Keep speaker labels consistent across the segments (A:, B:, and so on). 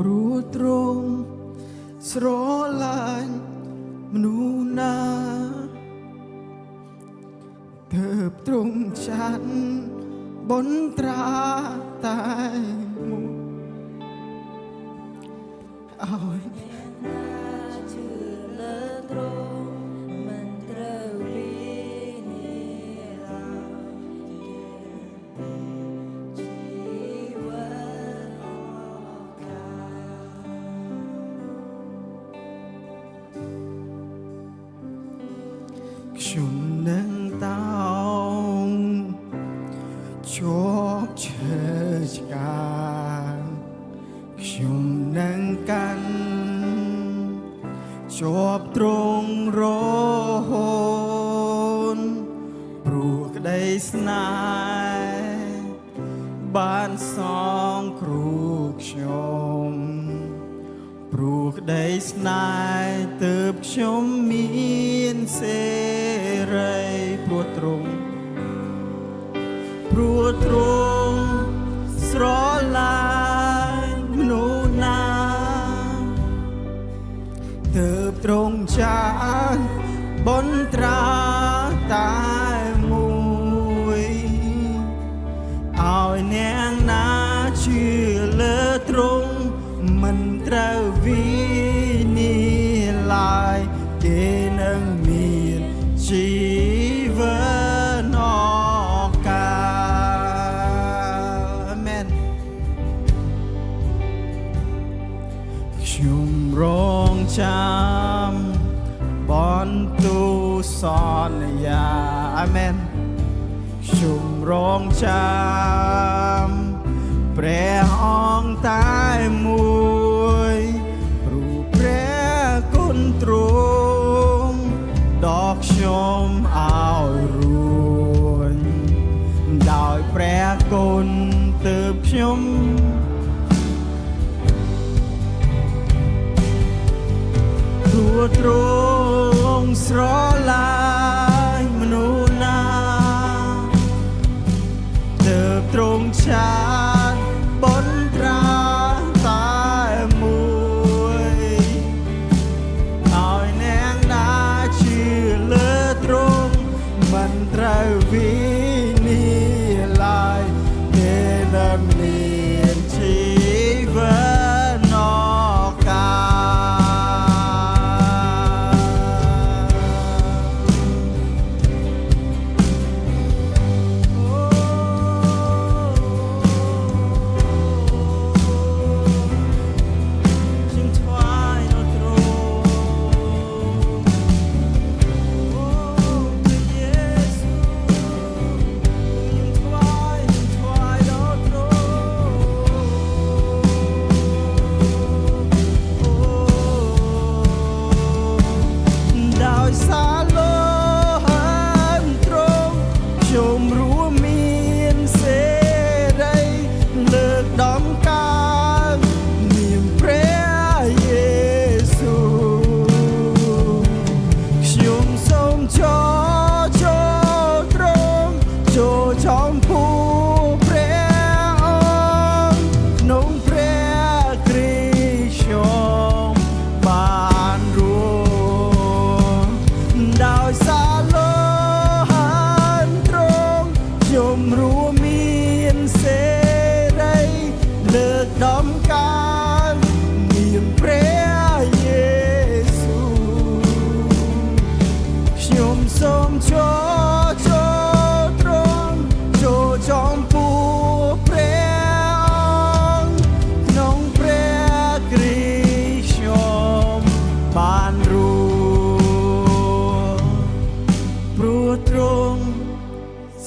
A: ព្រោះទ្រង់ស្រឡាញ់មនុស្សណាទើបទ្រង់ចាត់បន្ត្រាតែមួយឲ្យខ្ញុំនឹងតោងជាប់ឈើឆ្កាខ្ញុំនឹងកាន់ជាប់ទ្រង់រហូតព្រោះក្តីស្នេហ៍បានសងគ្រូខ្ញុំព្រោះក្តីស្នេហ៍ទើបខ្ញុំមានសេរីព្រោះទ្រង់ស្រឡាញ់មនុស្សណាទើបទ្រង់ចាត់បន្ត្រាតែមួយឲ្យអ្នកណាជឿលើទ្រង់មិនត្រូវវិនិច្ឆ័យគេនឹងមានជីវិតអកាអាមែនខ្ញុំរងចាំបន្ទូលសន្យាអាមែនខ្ញុំរងចាំព្រះអង្គតែមួយព្រោះព្រះគុណទ្រង់ដល់ខ្ញុំឲ្យរួញដោយព្រះគុណទើបខ្ញុំព្រោះទ្រង់ស្រឡាញ់មនុស្សណាទើបទ្រង់ចាត់បន្ត្រាតែមួយឲ្យអ្នកណាជឿលើទ្រង់មិនត្រូវវិនិច្ឆ័យគេនឹងមានជីវិតអកា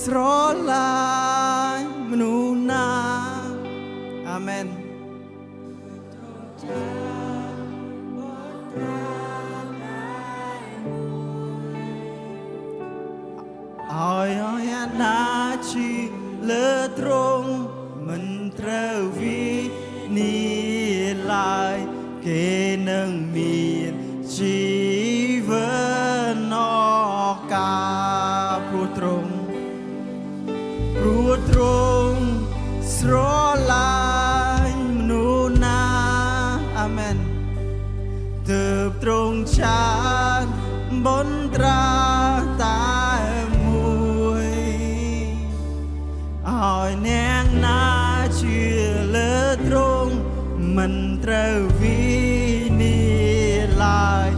A: ស្រឡាញ់មនុស្សណាអាមែនឲ្យអាណាជីលើទ្រង់មិនត្រូវវិនិច្ឆ័យគេនឹងមានជីវិតអកាព្រោះទ្រង់ស្រឡាញ់មនុស្សណា ชาติบนตราตามวยอ้อยแนงนาเชื่อเลือตรงมันตระวีนีลาย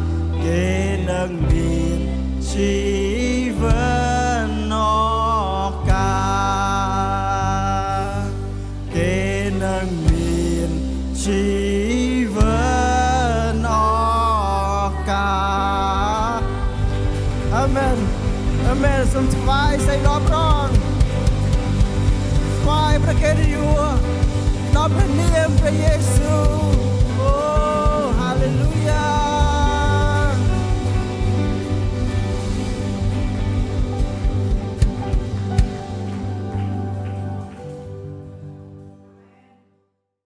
A: เกนังมีชีวนอกกาเกนังมีชีวานอกกาอาเมนอาเมนสมถวายใส่รอบร้อนถวายพระเกียรติอยู่ต่อพระเนียมพระเยซู